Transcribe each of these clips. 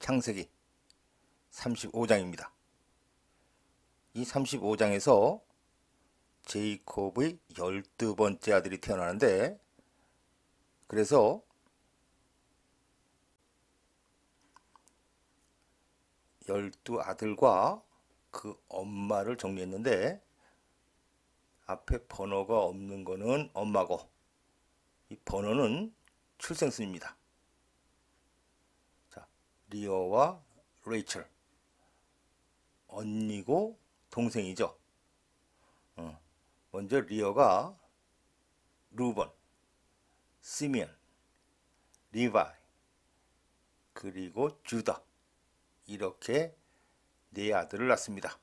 창세기 35장입니다. 이 35장에서 제이콥의 12번째 아들이 태어나는데, 그래서 12아들과 그 엄마를 정리했는데, 앞에 번호가 없는 거는 엄마고, 이 번호는 출생순입니다. 자, 리어와 레이첼, 언니고 동생이죠. 먼저 리어가 루번, 시미언, 리바이, 그리고 주다, 이렇게 네 아들을 낳습니다.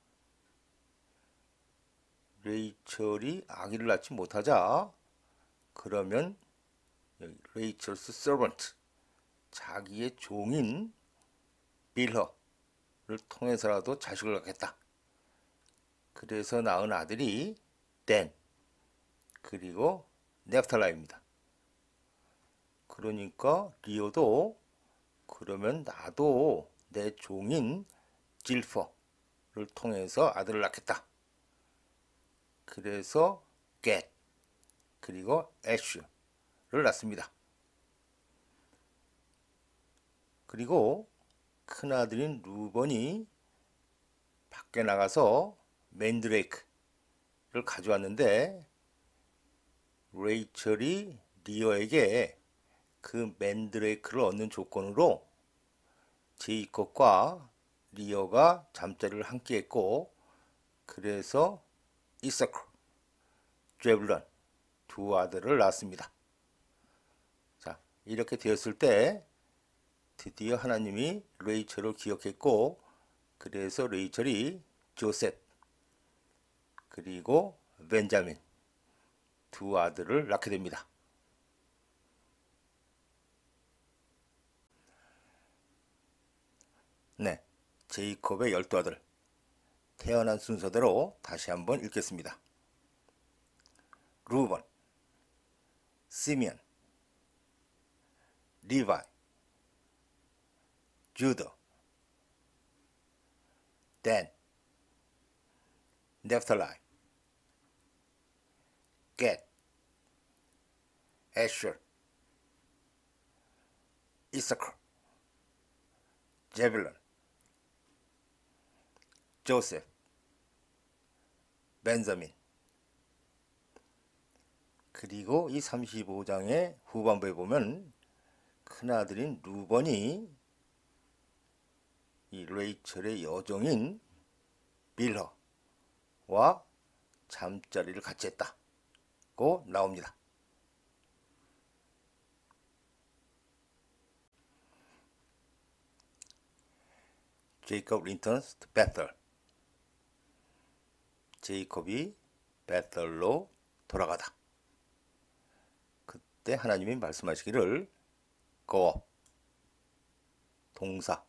레이첼이 아기를 낳지 못하자, 그러면 레이첼스 서번트, 자기의 종인 빌허를 통해서라도 자식을 낳겠다. 그래서 낳은 아들이 댄, 그리고 넵탈라입니다. 그러니까 리오도 그러면 나도 내 종인 질퍼를 통해서 아들을 낳겠다. 그래서 겟, 그리고 애쉬를 낳습니다. 그리고 큰아들인 루번이 밖에 나가서 맨드레이크를 가져왔는데, 레이첼이 리어에게 그 맨드레이크를 얻는 조건으로 제이콥과 리어가 잠자리를 함께 했고, 그래서 이사크, 제블론 두 아들을 낳았습니다. 자, 이렇게 되었을 때 드디어 하나님이 레이첼을 기억했고, 그래서 레이첼이 조셉, 그리고 벤자민 두 아들을 낳게 됩니다. 네, 제이콥의 12아들 태어난 순서대로 다시 한번 읽겠습니다. 루번, 시미언, 리바이, 주더, 댄, 넵탈라이, 겟, 애셔, 이사커, 제블론, 조셉, 벤자민. 그리고 이 35장의 후반부에 보면 큰아들인 루번이 이 레이첼의 여종인 빌허와 잠자리를 같이 했다고 나옵니다. 제이콥 returns to Bethel. 제이콥이 베들로 돌아가다. 그때 하나님이 말씀하시기를 go, 동사,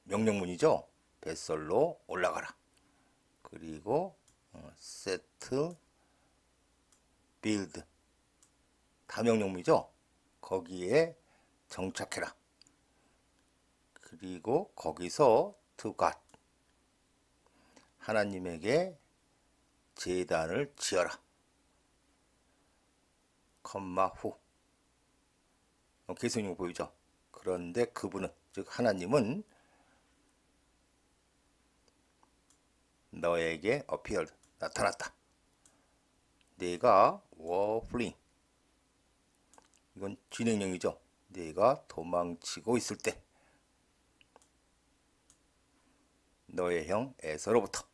명령문이죠. 벳설로 올라가라. 그리고 set, build, 다 명령문이죠. 거기에 정착해라. 그리고 거기서 to God, 하나님에게 제단을 지어라. 컴마 후. 계승용 보이죠? 그런데 그분은, 즉 하나님은 너에게 appeared, 나타났다. 내가 were fleeing, 이건 진행형이죠. 내가 도망치고 있을 때, 너의 형 에서로부터.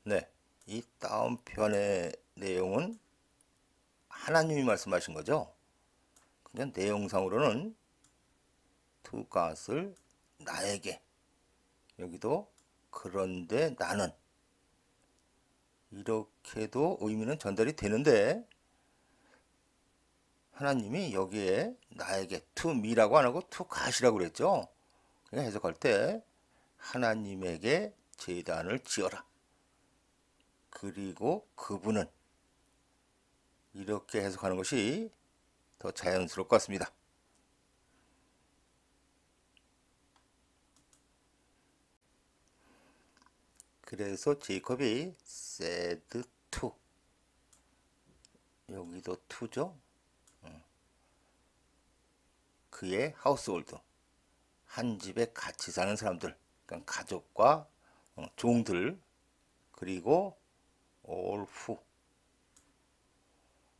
네, 이 다음 편의 내용은 하나님이 말씀하신 거죠. 그냥 내용상으로는 to God을 나에게, 여기도 그런데 나는, 이렇게도 의미는 전달이 되는데, 하나님이 여기에 나에게 to me라고 안 하고 to God이라고 그랬죠. 그러니까 해석할 때 하나님에게 제단을 지어라. 그리고 그분은 이렇게 해석하는 것이 더 자연스러울 것 같습니다. 그래서 제이콥이 said to, 여기도 to죠. 그의 하우스홀드, 한 집에 같이 사는 사람들, 그러니까 가족과 종들, 그리고 all who,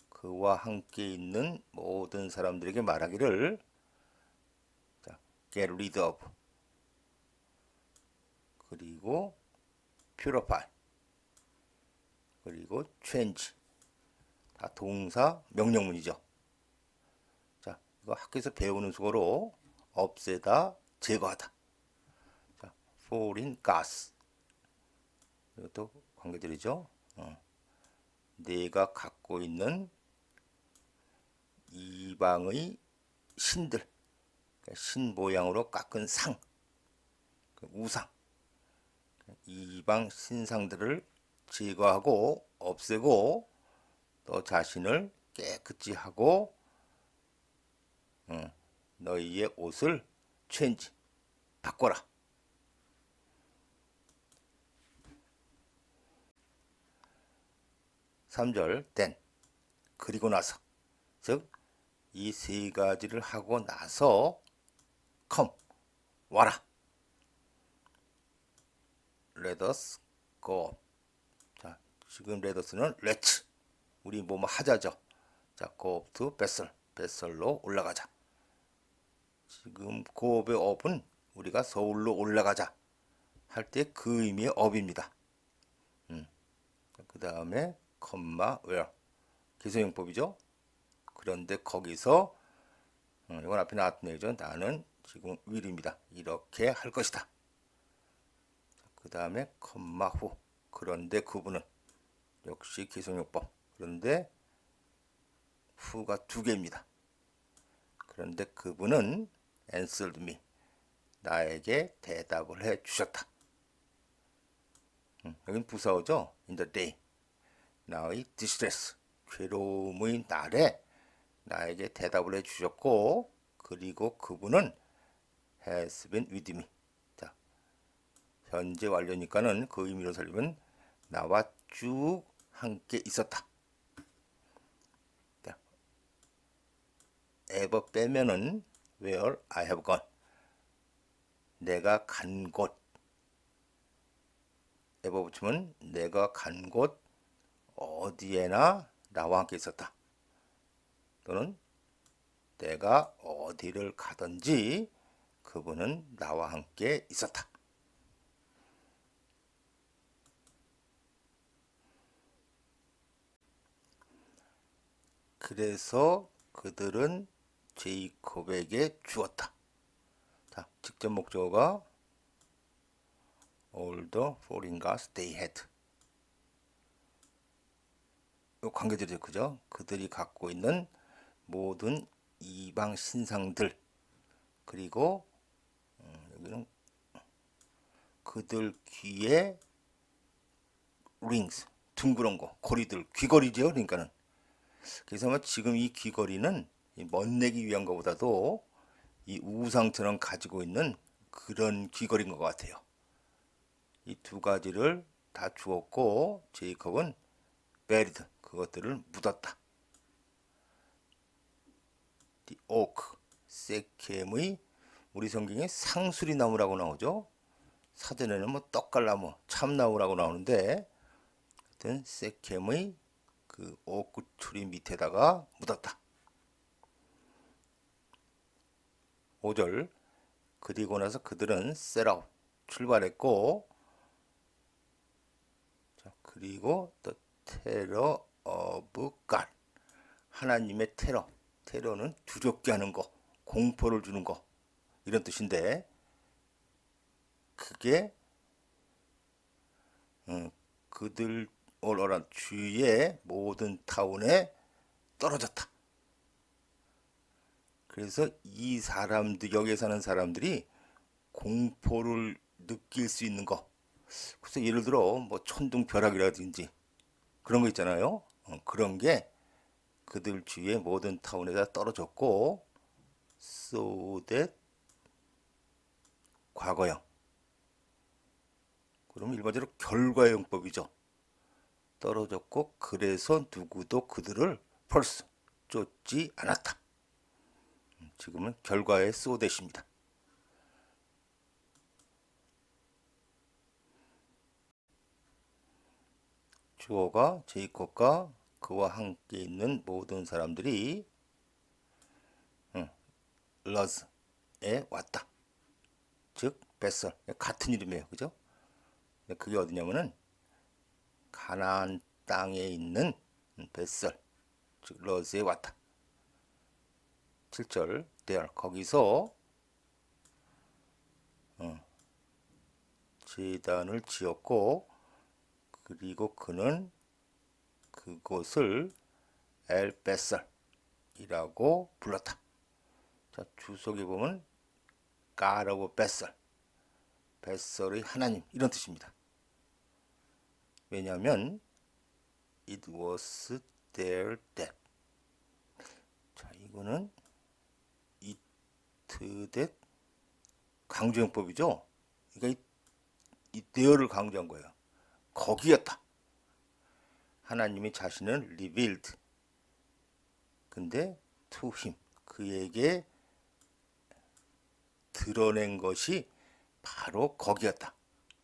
그와 함께 있는 모든 사람들에게 말하기를, 자, get rid of, 그리고 purify, 그리고 change, 다 동사 명령문이죠. 자, 이거 학교에서 배우는 수어로 없애다, 제거하다. 자, foreign gas, 이것도 관계들이죠. 내가 갖고 있는 이방의 신들, 신 모양으로 깎은 상, 우상, 이방 신상들을 제거하고 없애고 너 자신을 깨끗이 하고 너희의 옷을 체인지, 바꿔라. 삼 절 then, 그리고 나서, 즉 이 세 가지를 하고 나서 come, 와라. let us go. 자, 지금 let us는 let's, 우리 뭐뭐 하자죠. 자, go up to Bethel, 베셀로 올라가자. 지금 go up의 up은 우리가 서울로 올라가자 할 때 그 의미의 up입니다. 그 다음에 컴마 where, 기소용법이죠. 그런데 거기서 이건 앞에 나왔던 얘기죠. 나는 지금 will입니다. 이렇게 할 것이다. 그 다음에 컴마 후, 그런데 그분은, 역시 기소용법. 그런데 후가 두 개입니다. 그런데 그분은 answered me, 나에게 대답을 해 주셨다. 여긴 부사어죠. in the day, 나의 distress, 괴로움의 날에 나에게 대답을 해 주셨고, 그리고 그분은 has been with me. 자, 현재 완료니까는 그 의미로 살리면 나와 쭉 함께 있었다. 자, ever 빼면은 where I have gone, 내가 간 곳, ever 붙이면 내가 간 곳 어디에나 나와 함께 있었다. 또는 내가 어디를 가든지 그분은 나와 함께 있었다. 그래서 그들은 제이콥에게 주었다. 자, 직접 목적어가 all the foreign gods they had. 이 관계들이 그죠? 그들이 갖고 있는 모든 이방 신상들, 그리고 여기는 그들 귀에 rings, 둥그런 거, 고리들, 귀걸이죠. 그러니까는. 그래서 지금 이 귀걸이는 멋내기 위한 것보다도 이 우상처럼 가지고 있는 그런 귀걸이인 것 같아요. 이 두 가지를 다 주었고 제이콥은 buried, 그것들을 묻었다. the oak, 세켐의, 우리 성경에 상수리 나무라고 나오죠. 사전에는 뭐 떡갈나무, 참나무라고 나오는데 하여튼 세켐의 그 오크 트리 밑에다가 묻었다. 5절, 그리고 나서 그들은 set out, 출발했고, 자, 그리고 the terror of God, 하나님의 테러, 테러는 두렵게 하는 거, 공포를 주는 거, 이런 뜻인데 그게 그들 올어란 주위의 모든 타운에 떨어졌다. 그래서 이 사람들, 여기에 사는 사람들이 공포를 느낄 수 있는 거, 그래서 예를 들어 뭐 천둥 벼락이라든지 그런 거 있잖아요. 그런 게 그들 주위의 모든 타운에다 떨어졌고 so that 과거형. 그럼 일반적으로 결과형법이죠. 떨어졌고 그래서 누구도 그들을 펄스 쫓지 않았다. 지금은 결과의 so that입니다. 주어가 제이콥과 그와 함께 있는 모든 사람들이 러즈에 왔다. 즉 베설 같은 이름이에요. 그죠? 그게 어디냐면은 가나안 땅에 있는 베설 즉 러즈에 왔다. 7절 there 거기서 제단을 지었고 그리고 그는 그곳을 엘 베설이라고 불렀다. 자, 주석에 보면 God of 베설, 베설의 하나님 이런 뜻입니다. 왜냐하면 it was there that. 자, 이거는 it that 강조형법이죠. 그러니까 이 there를 강조한 거예요. 거기였다. 하나님이 자신을 revealed. 근데 to him 그에게 드러낸 것이 바로 거기였다.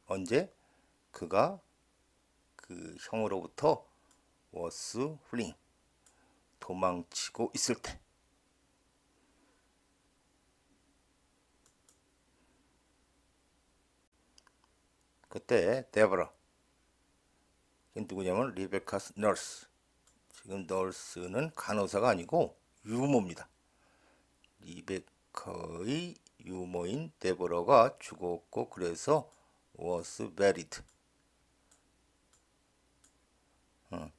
언제? 그가 그 형으로부터 was fleeing 도망치고 있을 때. 그때 데보라 누구냐면 리베카스 널스. 지금 널스는 간호사가 아니고 유모입니다. 리베카의 유모인 데보라가 죽었고 그래서 was buried.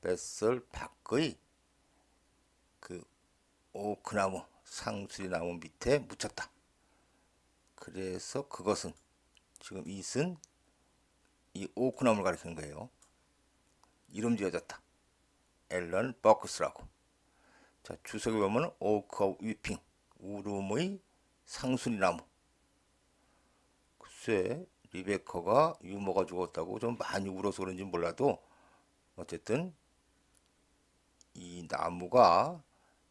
뱃설 밖의 그 오크나무 상수리나무 밑에 묻혔다. 그래서 그것은 지금 it은 이 오크나무를 가리키는 거예요. 이름 지어졌다. 앨런 버크스라고. 자, 주석에 보면 오크 오브 위핑 울음의 상수리나무. 글쎄 리베카가 유모가 죽었다고 좀 많이 울어서 그런지 몰라도 어쨌든 이 나무가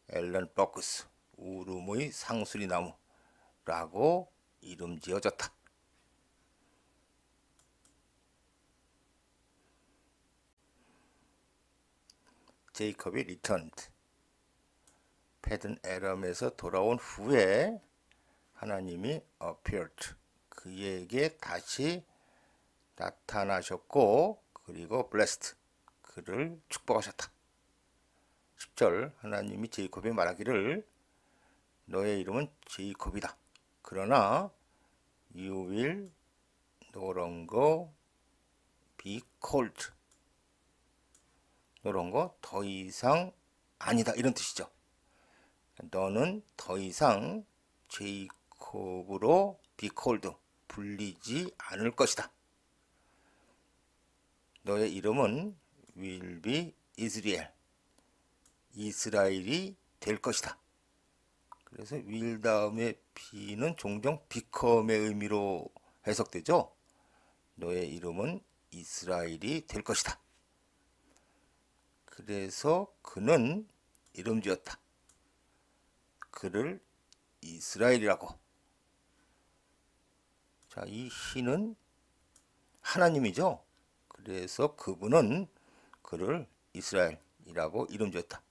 앨런 버크스 울음의 상수리나무라고 이름 지어졌다. 제이콥이 returned 패든 에람에서 돌아온 후에 하나님이 appeared 그에게 다시 나타나셨고 그리고 blessed 그를 축복하셨다. 10절 하나님이 제이콥에 말하기를 너의 이름은 제이콥이다. 그러나 you will no longer be called 이런 거 더 이상 아니다 이런 뜻이죠. 너는 더 이상 제이콥으로 be called 불리지 않을 것이다. 너의 이름은 will be Israel 이스라엘이 될 것이다. 그래서 will 다음에 be는 종종 become의 의미로 해석되죠. 너의 이름은 이스라엘이 될 것이다. 그래서 그는 이름 지었다. 그를 이스라엘이라고. 자, 이 희는 하나님이죠. 그래서 그분은 그를 이스라엘이라고 이름 지었다.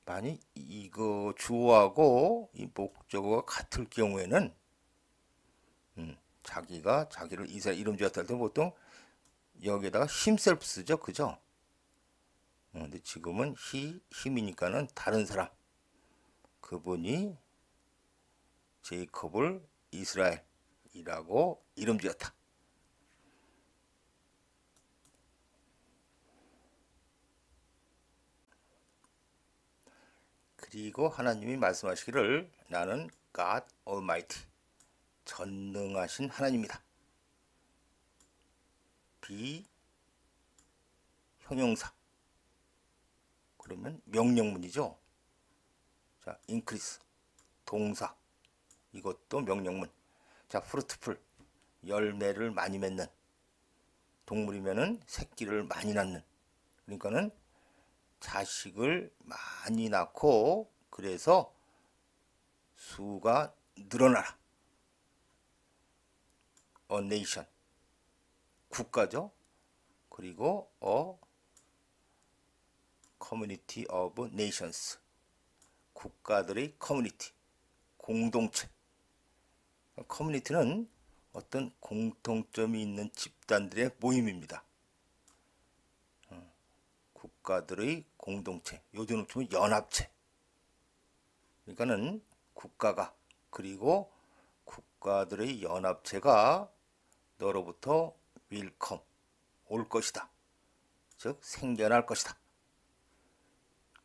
만약 이거 주어하고 이 목적어가 같을 경우에는 자기가 자기를 이스라엘 이름 지었다 할 때 보통 여기에다가 himself 쓰죠. 그죠? 근데 지금은 힘이니까는 다른 사람. 그분이 제이콥을 이스라엘이라고 이름 지었다. 그리고 하나님이 말씀하시기를 나는 God Almighty 전능하신 하나님이다. 비형용사 그러면 명령문이죠. 자, increase 동사, 이것도 명령문. 자, fruitful 열매를 많이 맺는, 동물이면은 새끼를 많이 낳는, 그러니까는 자식을 많이 낳고 그래서 수가 늘어나라. a nation 국가죠. 그리고 a community of nations 국가들의 커뮤니티 공동체. 커뮤니티는 어떤 공통점이 있는 집단들의 모임입니다. 국가들의 공동체, 요즘은 좀 연합체. 그러니까는 국가가, 그리고 국가들의 연합체가 너로부터 will come 올 것이다. 즉 생겨날 것이다.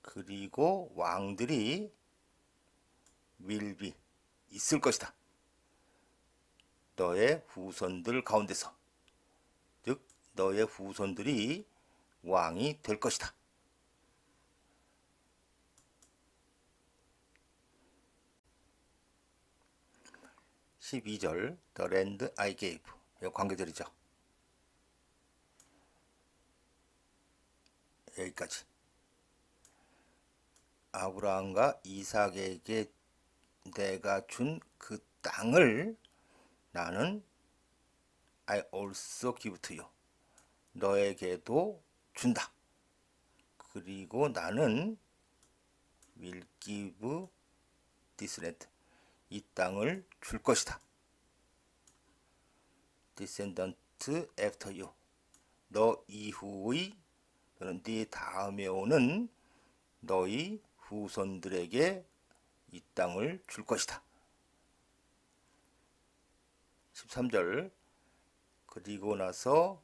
그리고 왕들이 will be 있을 것이다. 너의 후손들 가운데서, 즉 너의 후손들이 왕이 될 것이다. 12절 The land I gave, 이거 관계절이죠. 여기까지. 아브라함과 이삭에게 내가 준 그 땅을 나는 I also give to you, 너에게도 준다. 그리고 나는 will give this land, 이 땅을 줄 것이다. descendant after you, 너 이후의, 또는 네 다음에 오는 너희 후손들에게 이 땅을 줄 것이다. 13절 그리고 나서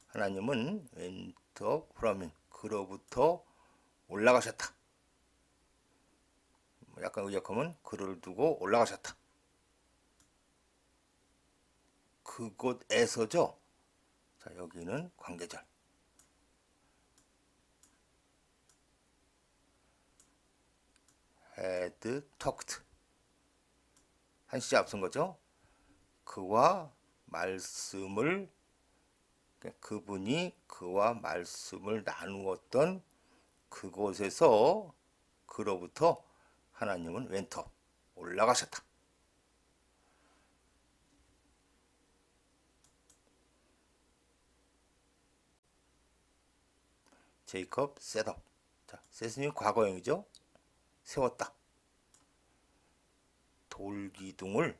하나님은 went up from him, 그로부터 올라가셨다. 약간 의역하면 그를 두고 올라가셨다. 그곳에서죠. 자, 여기는 관계절. had talked, 한 시제 앞선 거죠. 그와 말씀을, 그분이 그와 말씀을 나누었던 그곳에서, 그로부터 하나님은 went up, 올라가셨다. 제이콥 set up. 자, set은 과거형이죠. 세웠다. 돌기둥을,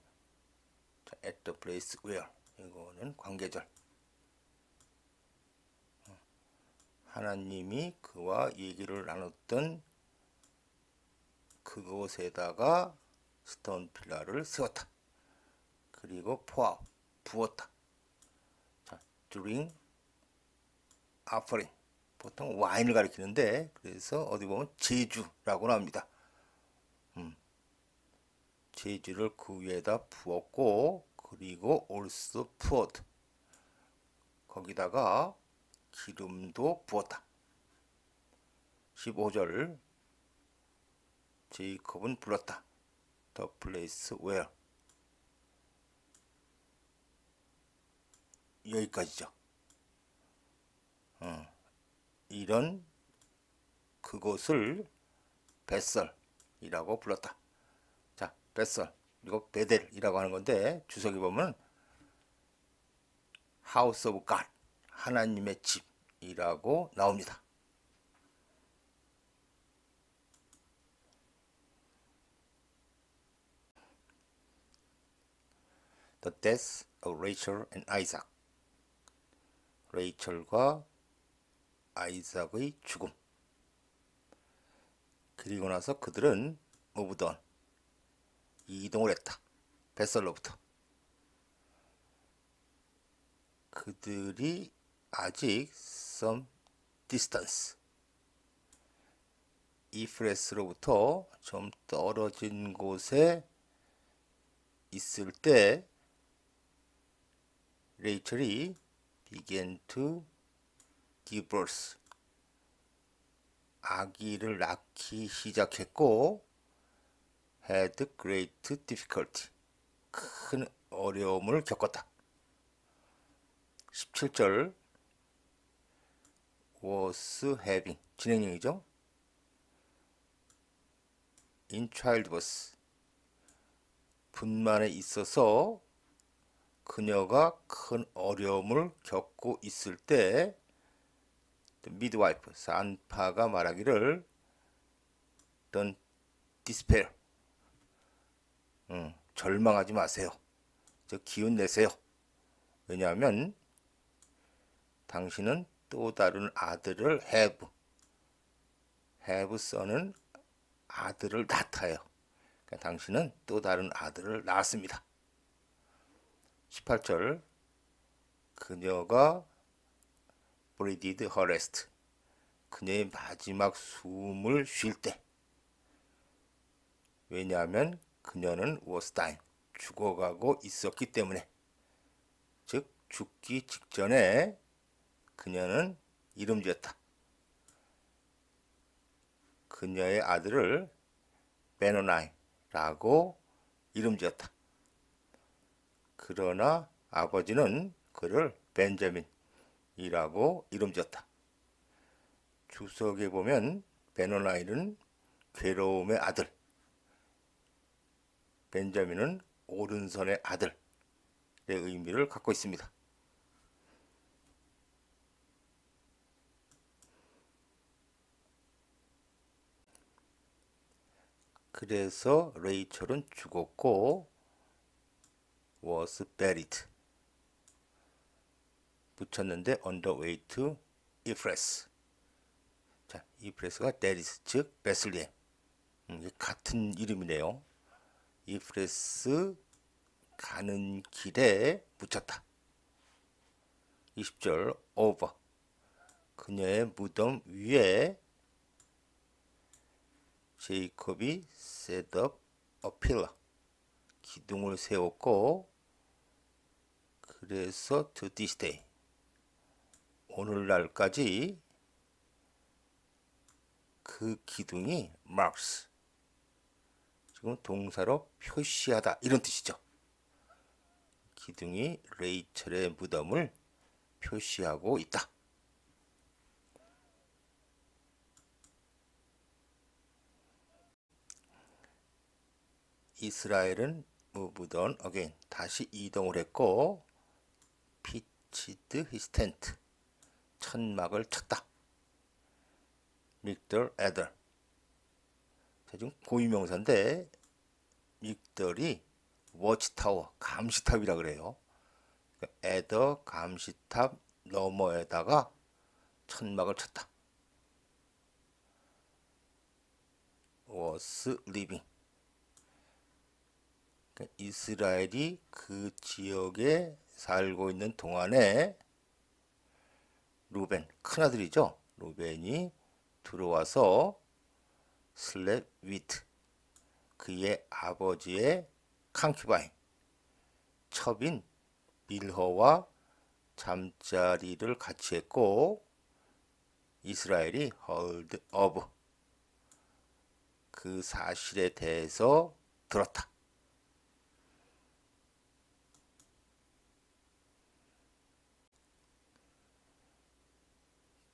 자, at the place where, 이거는 관계절. 하나님이 그와 얘기를 나눴던 그곳에다가 스톤 필라를 세웠다. 그리고 pour, 부었다. 자, drink offering, 보통 와인을 가리키는데, 그래서 어디 보면 제주라고 나옵니다. 제주를 그 위에다 부었고, 그리고 also poured, 거기다가 기름도 부었다. 15절 제이콥은 불렀다. The place where, 여기까지죠. 이런 그곳을 베설이라고 불렀다. 자, 베설, 그리고 베델이라고 하는 건데, 주석이 보면 House of God, 하나님의 집이라고 나옵니다. The death of Rachel and Isaac, 레이첼과 아이삭의 죽음. 그리고 나서 그들은 moved on, 이동을 했다. 베설로부터. 그들이 아직 some distance, 이프레스로부터 좀 떨어진 곳에 있을 때 레이첼이 began to give birth, 아기를 낳기 시작했고 had great difficulty. 큰 어려움을 겪었다. 17절 was having 진행형이죠. in childbirth 분만에 있어서 그녀가 큰 어려움을 겪고 있을 때 midwife 산파가 말하기를 don't despair 절망하지 마세요. 저 기운 내세요. 왜냐하면 당신은 또 다른 아들을 have son은 아들을 낳다요. 그러니까 당신은 또 다른 아들을 낳았습니다. 18절 그녀가 breathed her last 그녀의 마지막 숨을 쉴 때 왜냐하면 그녀는 was dying 죽어가고 있었기 때문에 즉 죽기 직전에 그녀는 이름 지었다. 그녀의 아들을 베노나이라고 이름 지었다. 그러나 아버지는 그를 벤자민이라고 이름 지었다. 주석에 보면 베노나이는 괴로움의 아들, 벤자민은 오른손의 아들의 의미를 갖고 있습니다. 그래서 레이첼은 죽었고 was buried 붙였는데 on the way to 이프레스. 자, 이프레스가 데리스 즉 베슬리헴. 같은 이름이네요. 이프레스 가는 길에 붙였다. 20절 over 그녀의 무덤 위에 제이콥이 set up a pillar 기둥을 세웠고 그래서 to this day 오늘날까지 그 기둥이 marks 지금 동사로 표시하다 이런 뜻이죠. 기둥이 레이첼의 무덤을 표시하고 있다. 이스라엘은 moved on again 다시 이동을 했고 pitched his tent 천막을 쳤다. 믹들 애들 지금 고유명사인데 믹들이 워치타워 감시탑이라 그래요. 애더 감시탑 너머에다가 천막을 쳤다. was living 이스라엘이 그 지역에 살고 있는 동안에 루벤 큰아들이죠. 루벤이 들어와서 slept with 그의 아버지의 칸큐바인 첩인 빌허와 잠자리를 같이 했고 이스라엘이 heard of 그 사실에 대해서 들었다.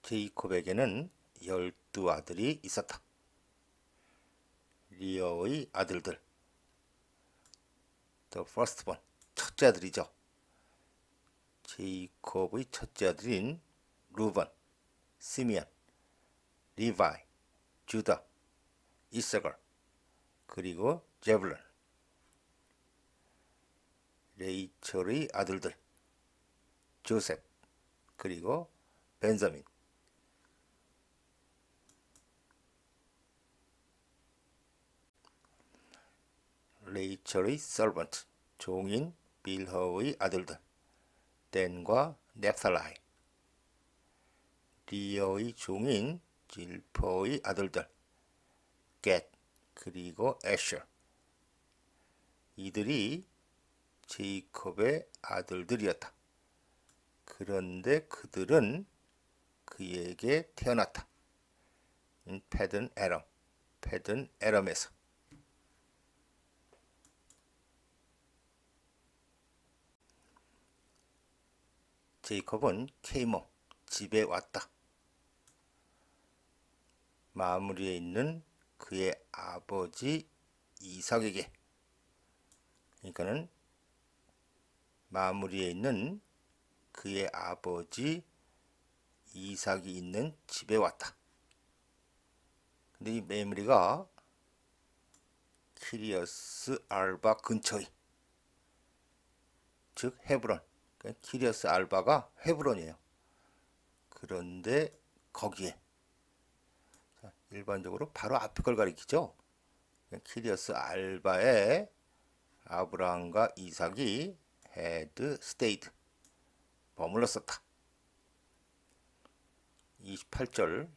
제이콥에게는 12아들이 있었다. 리어의 아들들 The firstborn 첫째 아들이죠. 제이콥의 첫째 아들인 루번, 시미언, 리바이, 주다, 이사갈 그리고 제블론 레이첼의 아들들 조셉 그리고 벤자민 레이첼의 서번트 종인 빌허의 아들들 댄과 넵살라이 리어의 종인 질퍼의 아들들 겟 그리고 애셔 이들이 제이콥의 아들들이었다. 그런데 그들은 그에게 태어났다. 패든 에럼, 패든 에럼에서. 제이콥은 케이모, 집에 왔다. 마무리에 있는 그의 아버지 이삭에게. 그러니까는 마무리에 있는 그의 아버지 이삭이 있는 집에 왔다. 근데 이 메모리가 키리어스 알바 근처의, 즉 헤브론. 그러니까 키리어스 알바가 헤브론이에요. 그런데 거기에, 일반적으로 바로 앞에 걸 가리키죠. 키리어스 알바에 아브라함과 이삭이 had stayed, 머물렀었다. 28절,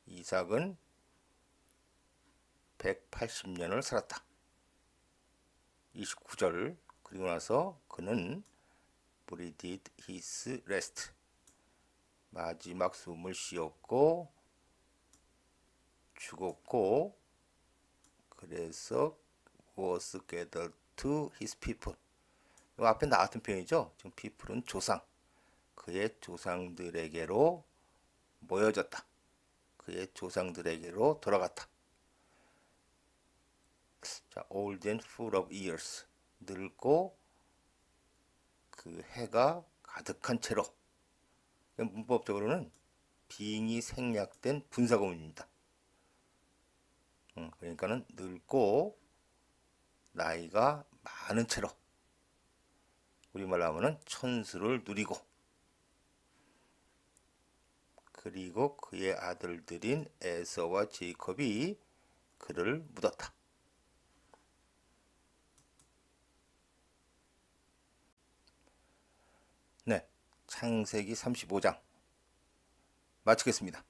이삭은 180년을 살았다. 29절, 그리고 나서 그는 breathed his last, 마지막 숨을 쉬었고 죽었고, 그래서 was gathered to his people. 이 앞에 나왔던 표현이죠. 지금 people은 조상, 그의 조상들에게로 모여졌다. 그의 조상들에게로 돌아갔다. 자, old and full of years, 늙고 그 해가 가득한 채로. 문법적으로는 빙이 생략된 분사구문입니다. 그러니까는 늙고 나이가 많은 채로, 우리말로 하면은 천수를 누리고, 그리고 그의 아들들인 에서와 제이콥이 그를 묻었다. 네, 창세기 35장 마치겠습니다.